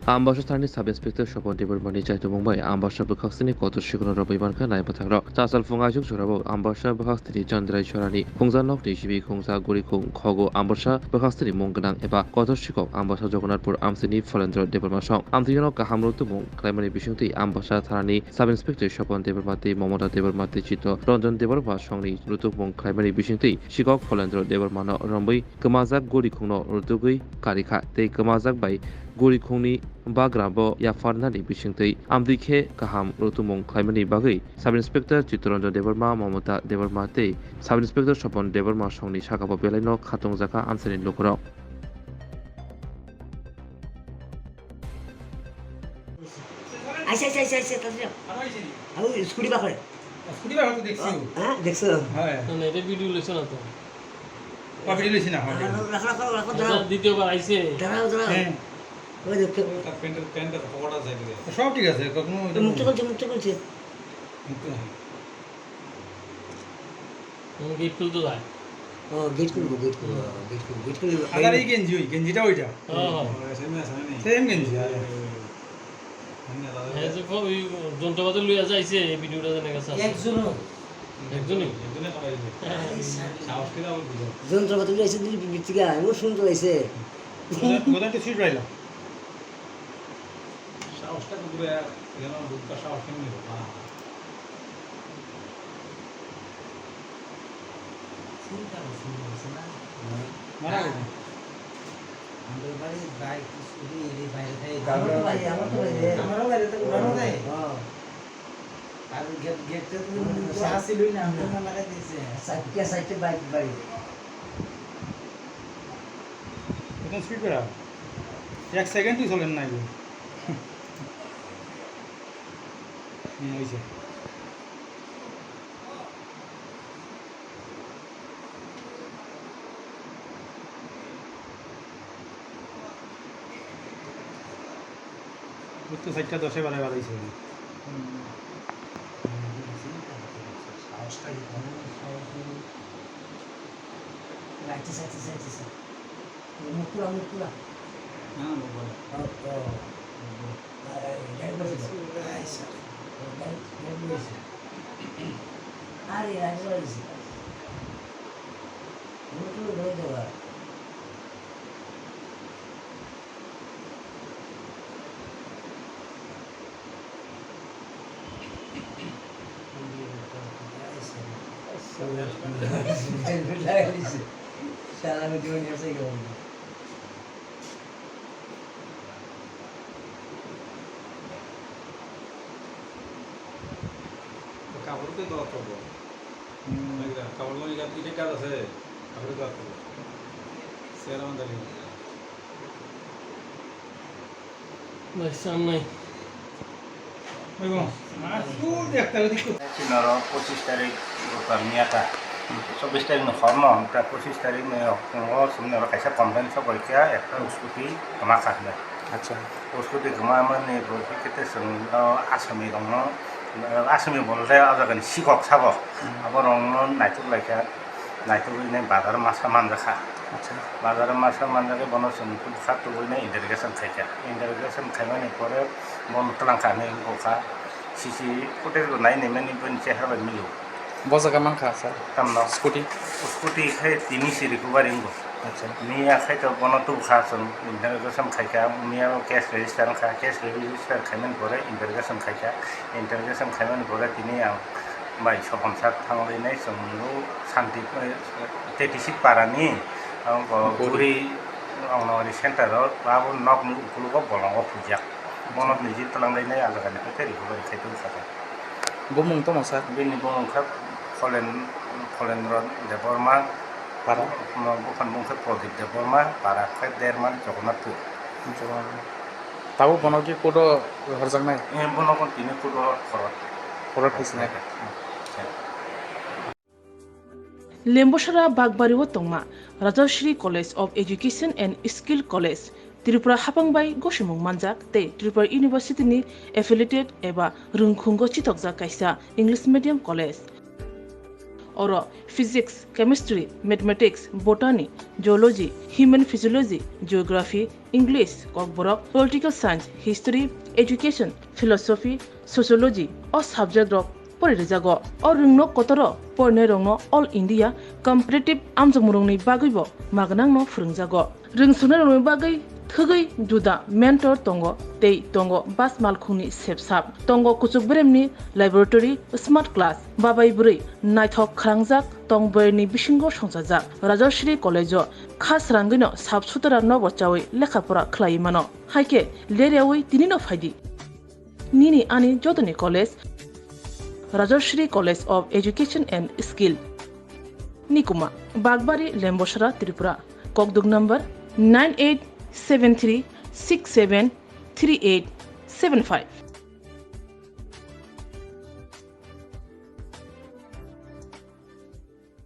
Ambasha Thani Sub Inspector Shopon Debor Mani Jaitu Mumbai Ambasha Bukhaksini Kotor Shikun Robi Banka Nai Pathakro Tasal Fungajuk Surabo Ambasha Bukhaksini Chandrai Chorani Khungzan Nok Shibi Khungsa Guri Khung Khogo Ambasha Bukhaksini Mungganang Eba Kotor Shikok Ambasha Jogonatpur Amsini Folendro Debor Masong Amtiyono Kahamru Tumung Klamani Bishungti Ambasha Thani Sub Inspector Shopon Debor Mati Momoda Debor Mati Chito Ronjon Debor Masongni Rutukmung Klamani Bishungti Shikok Folendro Debor Mano Rombai Kamazak Guri Khungno Rutugui Karika Te Kamazak Bai Guri Khungni Bagrabo Yafarnani Bishingtei Amdikhe Kaham Rutumong Klaimani Bagai Sub Inspector Chittoranjan Debarma Mamata Debarma Te Sub Inspector Shopon Debarma Songni Shakabo Beleno Khatung Jaka Ansani Lokoro আইসা তাড়াতাড়ি আমি scooty বা করে তো দেখছি হ্যাঁ দেখছো হ্যাঁ না এটা ভিডিও লইছ না তো ভিডিও লইছি না রাখো দাঁড়াও দ্বিতীয়বার আইছে দাঁড়াও হ্যাঁ ওই দেখো তার প্যান্টের পকেটটা সাইডে দে সব ঠিক আছে কখনো মুক্ত করছে গেট খুলতে যায় ও গেট খুলবো আদার এই গেঞ্জি ওই গেঞ্জিটা ওইটা সেম গেঞ্জি হ্যাঁ যে ওই যন্ত্রপাতি লইয়া যাইছে এই ভিডিওটা জানা গেছে একজনই সাহস করে আবার বুঝো যন্ত্রপাতি এসে দিলি বিচিকা ও সুন্দর হইছে গোদানটা সুইট রাইলা সাহসটা তো দূরে যেন বুকটা সাহস কেমনি হবে মারা গেছে আমারও বাইরে তো উড়ানো দেয় সাইডে বাইক বাড়ি এখন স্পিড বেড়া এক সেকেন্ডই চলেন না এগুলো হয়েছে তো সাইডটা 10-এ 12 বাড়াইছে সাইডে মুকুলা না বলে আরে রাজবাড়ি মুকুল ধরে দেওয়া Salah videonya saya gawin. কাপড়তে তো করব কাপড় লই গাত দিতে কাজ আছে কাপড়ে কাজ করব সেরা মন্দালি ভাই সামনে এবং স্কুল দেখতে হবে দেখো চিনর 25 তারিখ মিয়াটা 24 তারিখ হর্ন আমরা 25 তারিখ সুমনে কাইসা কমপ্লেন সব কইয়া একটা স্কুটি কমা খানে আচ্ছা স্কুটি কমা মানে বলতে আসামি রং আসামি বলতে আজাগানি শিকক সাগক আবার রং নাইতুক লাইকা নাইতুক ইনে বাজার মাছা মানজাখা আচ্ছা বাজার মাছা মানজাকে বনসন খাতু বইনে ইন্টারগেশন খাইকা ইন্টারগেশন খাইমানি পরে বন তলাংখানে ওখা সিসি ফুটেজ নাই নেমেনি বন চেহারা মিলো বজাকা মাংখা sir tamno scooty khai tini siri ku baringo আচ্ছা niya khai to bono tu khason interrogation khaika niya case register khaimen pore interrogation khaimen pore tini ang bai sokomsat thanglei nai somnu santi tetisi parani ang guri angnori center ro babu nok ni ukulu ko bolongo pujak bono niji talanglei nai alagani peteri ko bari khaitu khata বমুং তো sir bini bong khap kholen ron deborma পারা bukan bungkep produk deborma para ke derman cokonatu তাও বনকি code হরজাক নাই bono kon tini kudo korot কোড হইছে না লেম্বসারা বাগবাড়িও তংমা Rajshree college of education and skill college Tripura হাপাংবাই গসিমুং মানজাক তে ত্রিপুরা ইউনিভার্সিটিनि এফিলিয়েটেড एबा रुंखुंगो चितकजा कायसा इंग्लिश मीडियम कलेज और physics chemistry mathematics botany geology human physiology geography English Kokborok political science history education philosophy sociology और सब्जेक्ट रक परिजागो और रिंगनो कतर पढ़ने रंगनो ऑल इंडिया कम्पिटिटिव आमजमुरंगनि बागैबो मागनांगनो फोरोंजागो रिंसुनाय रंगनि बागै थगै जुदा मेंटर तंगो तै तंगो बास मालखुंनि सेबसाब तंगो कुचुकब्रेमनि लैबोरेटरी स्मार्ट क्लास बाबाय बुरै नायथक खालांजाक तंबरनि बिसिंगो संजाजाक राजश्री कलेजो खास रांगैनो साबसुतरा नबचावै लेखाफोरा खलायमानो हायके लेरेवै तिनिनो फायदि निनि आनि जतनि college Rajshree college of education and skill निकुमा बागबारी लेम्बोसरा त्रिपुरा ककदुग नंबर 9873673875